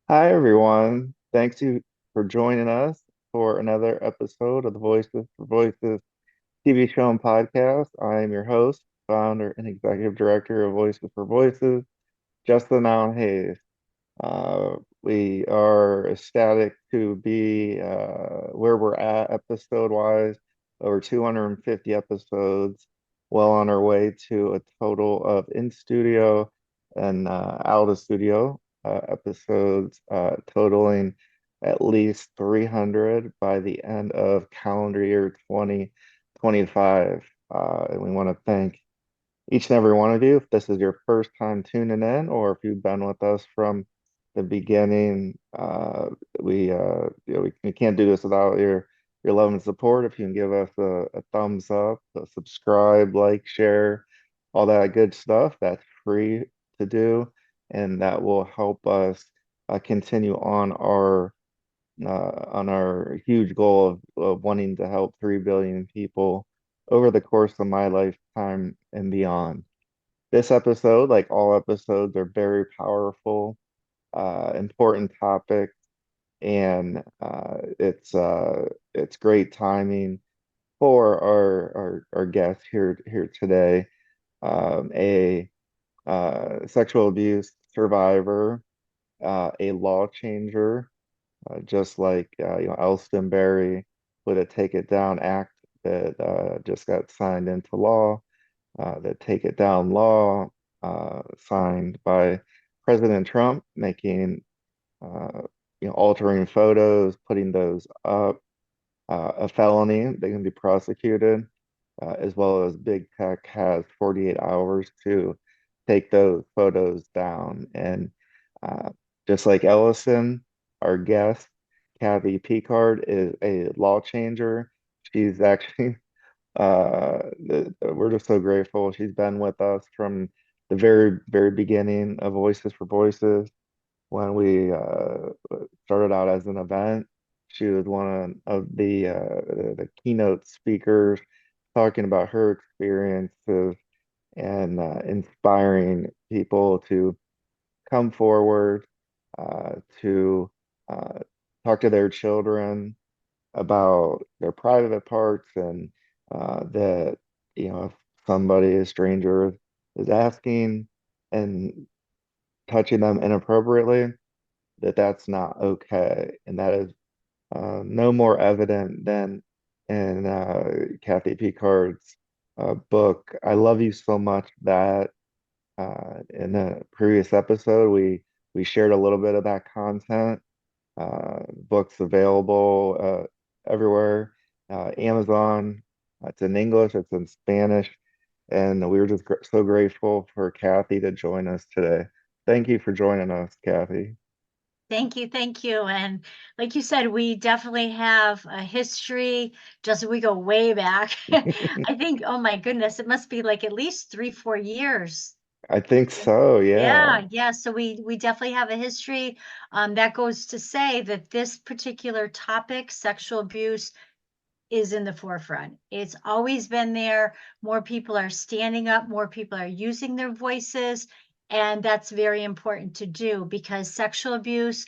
Hi, everyone. Thanks you for joining us for another episode of the Voices for Voices TV show and podcast. I am your host, founder, and executive director of Voices for Voices, Justin Allen Hayes. We are ecstatic to be where we're at episode wise, over 250 episodes, well on our way to a total of in studio and out of studio episodes, totaling at least 300 by the end of calendar year 2025. And we want to thank each and every one of you. If this is your first time tuning in, or if you've been with us from the beginning, we can't do this without your love and support. If you can give us a thumbs up, a subscribe, like, share, all that good stuff, that's free to do, and that will help us continue on our huge goal of wanting to help 3 billion people over the course of my lifetime and beyond. This episode, like all episodes, are very powerful, important topics, and it's great timing for our guest here today, a sexual abuse survivor, a law changer, just like Elston Berry with a Take It Down Act that just got signed into law. The Take It Down law signed by President Trump, making uh, altering photos, putting those up, a felony. They can be prosecuted, as well as big tech has 48 hours to take those photos down. And uh, just like Ellison, our guest, Kathy Picard is a law changer. She's actually we're just so grateful. She's been with us from the very beginning of Voices for Voices when we started out as an event. She was one of the keynote speakers talking about her experiences and inspiring people to come forward, to uh, talk to their children about their private parts, and that if somebody, a stranger, is asking and touching them inappropriately, that's not okay, and that is no more evident than in Kathy Picard's book "I Love You So Much" that in the previous episode we shared a little bit of that content. Books available everywhere. Amazon, it's in English, it's in Spanish, and we were just so grateful for Kathy to join us today. Thank you for joining us, Kathy. Thank you, thank you. And like you said, we definitely have a history. Just we go way back. I think, oh my goodness, it must be like at least 3, 4 years. I think so, yeah. Yeah. So we definitely have a history. That goes to say that this particular topic, sexual abuse, is in the forefront. It's always been there. More people are standing up, more people are using their voices, and that's very important to do because sexual abuse,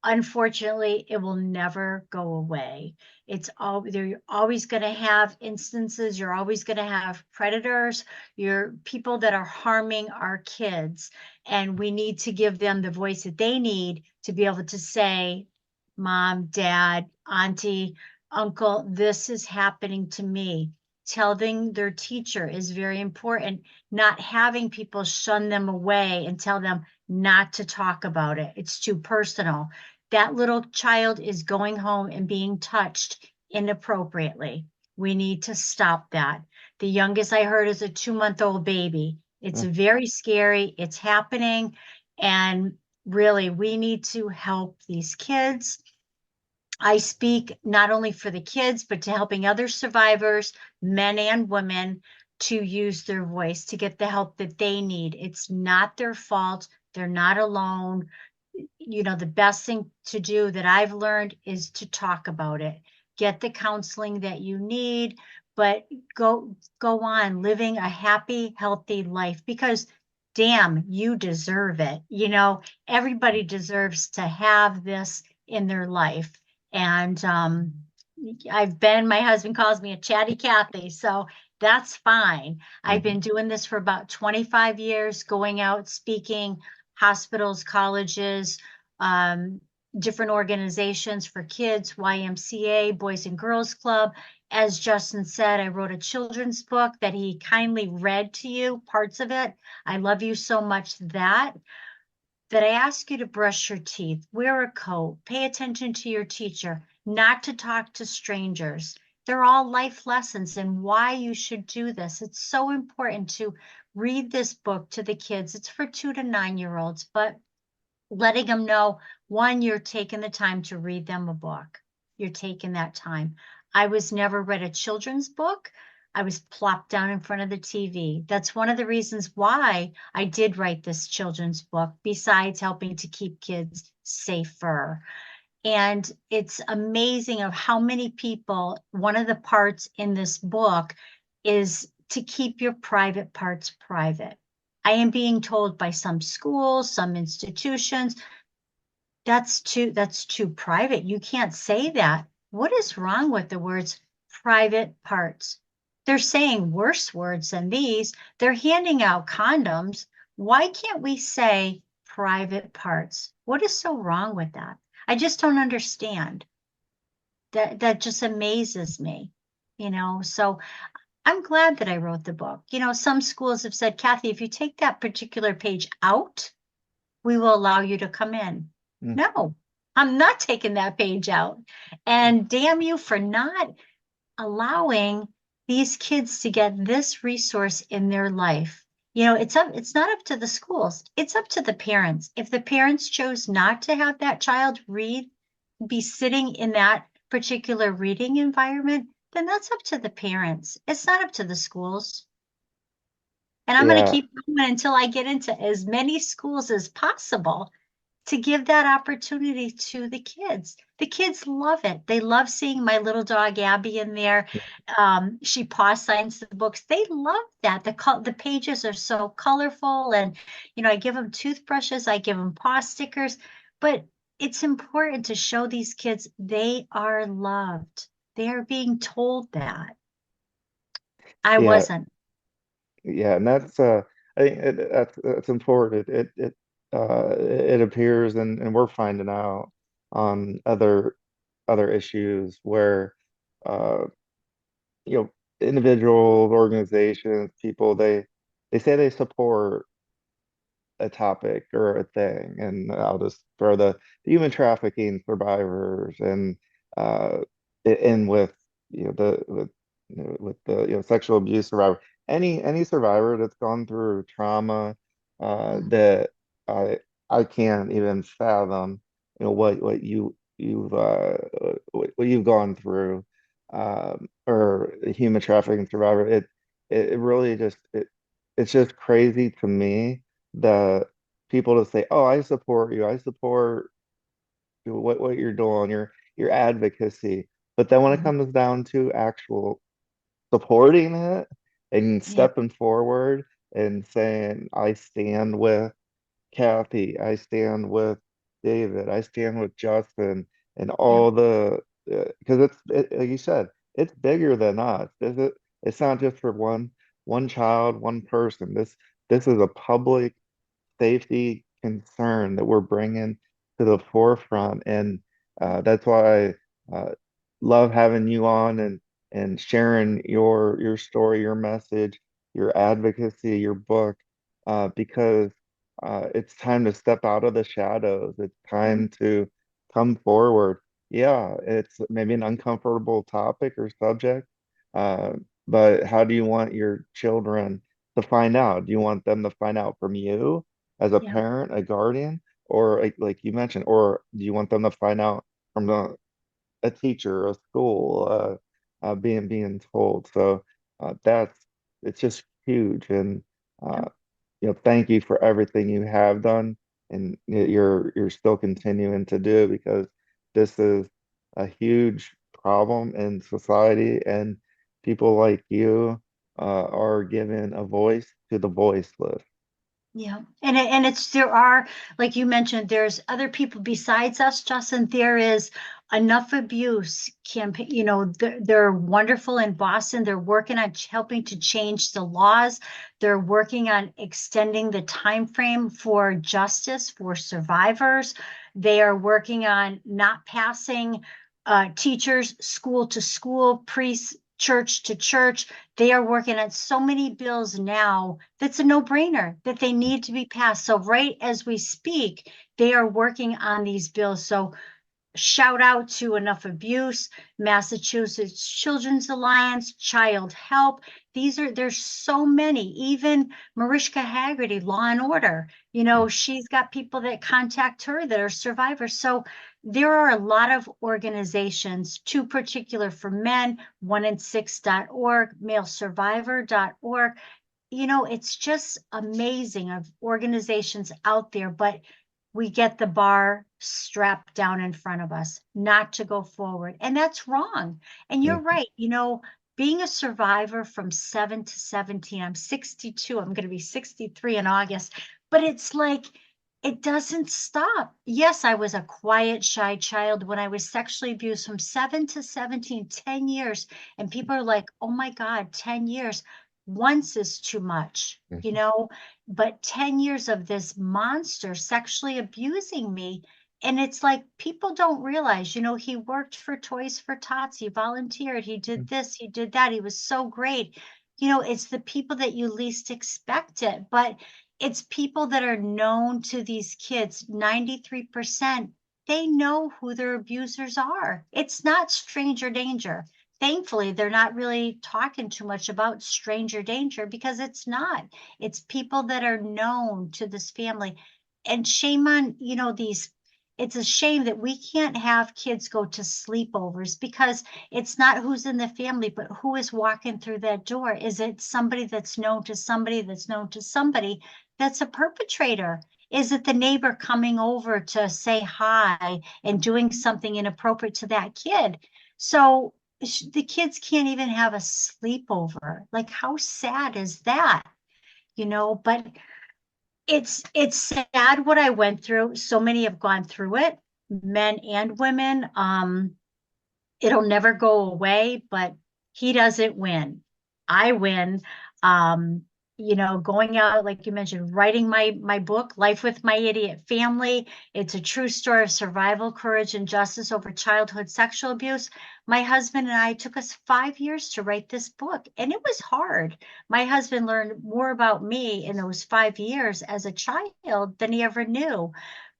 unfortunately, it will never go away. You're always going to have instances, you're always going to have predators, you're people that are harming our kids, and we need to give them the voice that they need to be able to say, Mom, Dad, Auntie, Uncle, this is happening to me. Telling their teacher is very important, not having people shun them away and tell them not to talk about it. It's too personal. That little child is going home and being touched inappropriately. We need to stop that. The youngest I heard is a 2-month-old baby. It's very scary. It's happening. And really, we need to help these kids. I speak not only for the kids, but to helping other survivors, men and women, to use their voice to get the help that they need. It's not their fault. They're not alone. The best thing to do that I've learned is to talk about it. Get the counseling that you need, but go on living a happy, healthy life because damn, you deserve it. Everybody deserves to have this in their life. And my husband calls me a chatty Cathy, so that's fine. I've Mhm. been doing this for about 25 years, going out speaking, hospitals, colleges, um, different organizations for kids, YMCA, Boys and Girls Club. As Justin said, I wrote a children's book that he kindly read to you, parts of it. I love you so much that I ask you to brush your teeth, wear a coat, pay attention to your teacher, not to talk to strangers. They're all life lessons and why you should do this. It's so important to read this book to the kids. It's for 2 to 9-year-olds, but letting them know, one, you're taking the time to read them a book. You're taking that time. I was never read a children's book. I was plopped down in front of the TV. That's one of the reasons why I did write this children's book, besides helping to keep kids safer. And it's amazing of how many people, one of the parts in this book is to keep your private parts private. I am being told by some schools, some institutions, that's too private. You can't say that. What is wrong with the words private parts? They're saying worse words than these. They're handing out condoms. Why can't we say private parts? What is so wrong with that? I just don't understand. That just amazes me, So I'm glad that I wrote the book. Some schools have said, Cathy, if you take that particular page out, we will allow you to come in. Mm. No, I'm not taking that page out. And damn you for not allowing these kids to get this resource in their life. It's not up to the schools. It's up to the parents. If the parents chose not to have that child be sitting in that particular reading environment, then that's up to the parents. It's not up to the schools. And I'm going to Yeah, keep going until I get into as many schools as possible to give that opportunity to the kids. The kids love it. They love seeing my little dog Abby in there. She paw signs the books. They love that. The pages are so colorful, and I give them toothbrushes, I give them paw stickers, but it's important to show these kids they are loved. They are being told that. I yeah, wasn't. yeah, and that's I think that's important. It appears, and we're finding out on other issues where uh you know individuals, organizations, people they say they support a topic or a thing, and I'll just throw the human trafficking survivors and uh in with with the sexual abuse survivor, any survivor that's gone through trauma Mm, that I can't even fathom what what you've gone through, or a human trafficking survivor. It really it's just crazy to me the people to say, "Oh, I support you. I support what you're doing, your advocacy." But then when it mhm. comes down to actual supporting it and Yeah, stepping forward and saying, "I stand with Kathy, I stand with David, I stand with Justin," and yeah, all the because like you said, it's bigger than us. It's not just for one child, one person. This is a public safety concern that we're bringing to the forefront. And that's why I love having you on and sharing your story, your message, your advocacy, your book, because it's time to step out of the shadows. It's mhm, time to come forward. Yeah, it's maybe an uncomfortable topic or subject, uh, but how do you want your children to find out? Do you want them to find out from you as a yeah, parent, a guardian, or like you mentioned, or do you want them to find out from a teacher, a school, being told? So that's it's just huge, and yeah, uh, thank you for everything you have done, and you're still continuing to do, because this is a huge problem in society, and people like you are giving a voice to the voiceless. Yeah. And it's, there are, like you mentioned, there's other people besides us, Justin. There is Enough Abuse campaign, they're wonderful in Boston. They're working on helping to change the laws. They're working on extending the time frame for justice for survivors. They are working on not passing teachers school to school, priests church to church. They are working on so many bills now that's a no-brainer that they need to be passed. So right as we speak, they are working on these bills. So shout out to Enough Abuse, Massachusetts Children's Alliance, Child Help. There's so many, even Mariska Haggerty, Law and Order. She's got people that contact her that are survivors. So there are a lot of organizations, two particular for men, 1in6.org, malesurvivor.org. It's just amazing of organizations out there, but we get the bar strapped down in front of us not to go forward. And that's wrong. And you're Mhm. right. Being a survivor from 7 to 17, I'm 62, I'm going to be 63 in August, but it's like, it doesn't stop. Yes, I was a quiet, shy child when I was sexually abused from 7 to 17, 10 years. And people are like, oh my God, 10 years. Once is too much, Mhm. but 10 years of this monster sexually abusing me. And it's like people don't realize, he worked for Toys for Tots, he volunteered, he did this, he did that, he was so great. It's the people that you least expect it, but it's people that are known to these kids. 93%, they know who their abusers are. It's not stranger danger. Thankfully, they're not really talking too much about stranger danger because it's not. It's people that are known to this family. And shame on, it's a shame that we can't have kids go to sleepovers because it's not who's in the family, but who is walking through that door. Is it somebody that's known to somebody that's known to somebody that's a perpetrator? Is it the neighbor coming over to say hi and doing something inappropriate to that kid? So the kids can't even have a sleepover. Like, how sad is that? But it's sad what I went through. So many have gone through it, men and women. It'll never go away, but he doesn't win. I win. Um, going out, like you mentioned, writing my book, Life with My Idiot Family. It's a true story of survival, courage, and justice over childhood sexual abuse. My husband and I took us 5 years to write this book, and it was hard. My husband learned more about me in those 5 years as a child than he ever knew.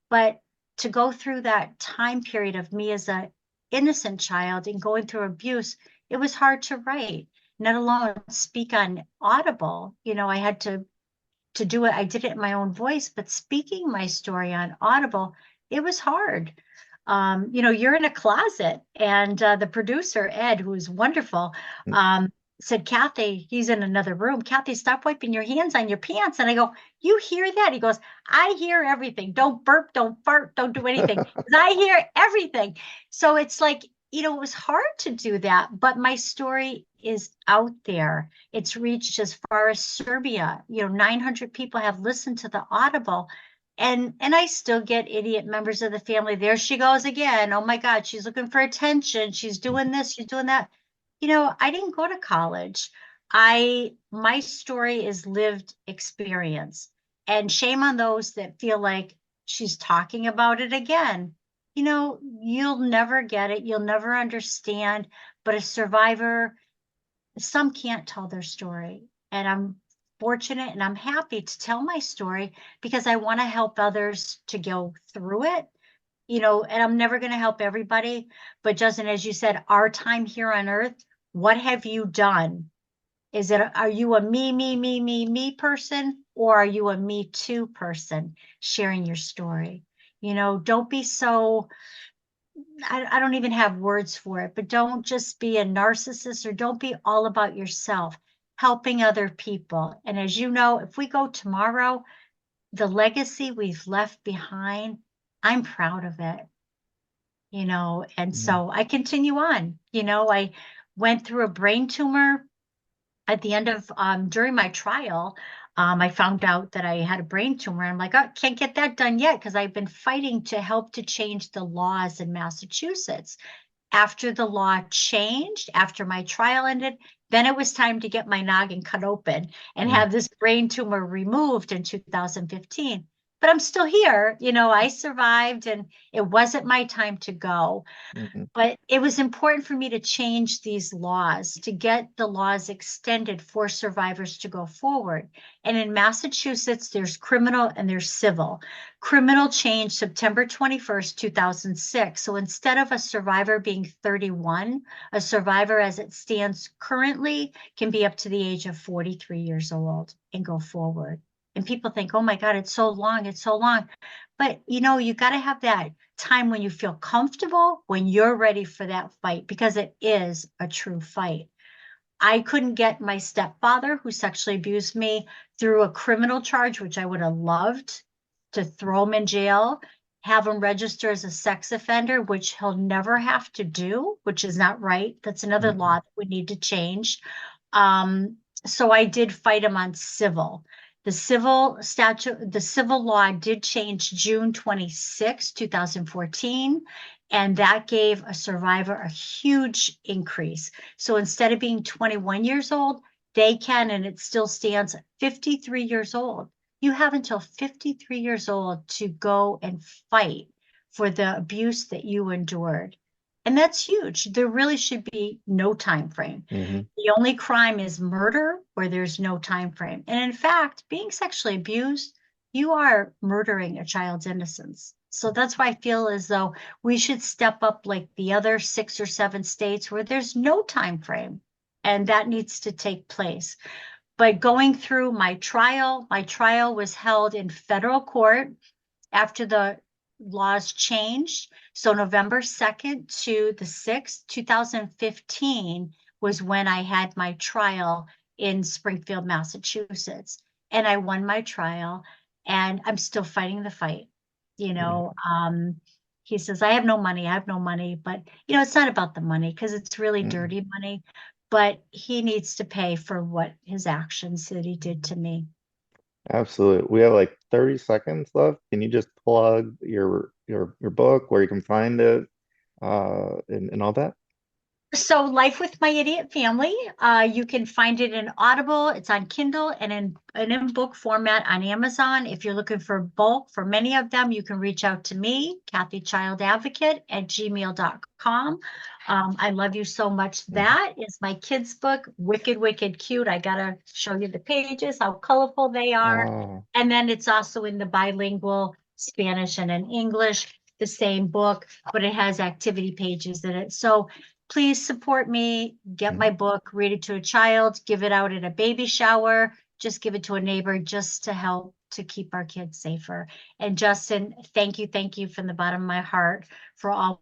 But to go through that time period of me as a innocent child and going through abuse, it was hard to write, let alone speak on Audible. I had to do it. I did it in my own voice, but speaking my story on Audible, it was hard. You're in a closet, and the producer, Ed, who's wonderful, said, Kathy, he's in another room. Kathy, stop wiping your hands on your pants. And I go, you hear that? He goes, I hear everything. Don't burp, don't fart, don't do anything. 'Cause I hear everything. So it's like, it was hard to do that, but my story is out there. It's reached as far as Serbia. 900 people have listened to the Audible. And I still get idiot members of the family. There she goes again. Oh my God, she's looking for attention. She's doing this, she's doing that. I didn't go to college. My story is lived experience. And shame on those that feel like she's talking about it again. You'll never get it. You'll never understand. But a survivor, some can't tell their story. And I'm fortunate and I'm happy to tell my story because I want to help others to go through it. And I'm never going to help everybody. But Justin, as you said, our time here on earth, what have you done? Are you a me person, or are you a me too person sharing your story? Don't be so, I don't even have words for it, but don't just be a narcissist or don't be all about yourself, helping other people. And as you know, if we go tomorrow, the legacy we've left behind, I'm proud of it, and Mhm. so I continue on. I went through a brain tumor at the end of during my trial. I found out that I had a brain tumor. I'm like, oh, can't get that done yet because I've been fighting to help to change the laws in Massachusetts. After the law changed, after my trial ended, then it was time to get my noggin cut open and Mm, have this brain tumor removed in 2015. But I'm still here. I survived and it wasn't my time to go. mhm, But it was important for me to change these laws, to get the laws extended for survivors to go forward. And in Massachusetts, there's criminal and there's civil. Criminal changed September 21st, 2006. So instead of a survivor being 31, a survivor as it stands currently can be up to the age of 43 years old and go forward. And people think, oh my God, it's so long, it's so long. But you got to have that time when you feel comfortable, when you're ready for that fight, because it is a true fight. I couldn't get my stepfather, who sexually abused me, through a criminal charge, which I would have loved to throw him in jail, have him register as a sex offender, which he'll never have to do, which is not right. That's another law mhm, that we need to change. Um, so I did fight him on civil. The civil law did change June 26, 2014, and that gave a survivor a huge increase. So instead of being 21 years old, they can, and it still stands 53 years old. You have until 53 years old to go and fight for the abuse that you endured. And that's huge. There really should be no time frame. mhm, The only crime is murder where there's no time frame. And in fact, being sexually abused, you are murdering a child's innocence. So that's why I feel as though we should step up like the other 6 or 7 states where there's no time frame. And that needs to take place. But going through my trial was held in federal court after the laws changed. So November 2nd to the 6th, 2015 was when I had my trial in Springfield, Massachusetts. And I won my trial and I'm still fighting the fight. You mhm, know, um, he says, I have no money, I have no money, but it's not about the money because it's really mhm. dirty money, but he needs to pay for what his actions that he did to me. Absolutely. We have like 30 seconds left. Can you just plug your book, where you can find it, and all that? So Life with My Idiot Family, you can find it in Audible, it's on Kindle and in book format on Amazon. If you're looking for bulk for many of them, you can reach out to me, Kathy Child Advocate at gmail.com. I love you so much. Mhm. That is my kids' book, Wicked, Wicked Cute. I gotta show you the pages, how colorful they are. Oh, And then it's also in the bilingual Spanish and in English, the same book, but it has activity pages in it. So please support me, get my mhm. book, read it to a child, give it out at a baby shower, just give it to a neighbor just to help to keep our kids safer. And Justin, thank you from the bottom of my heart for all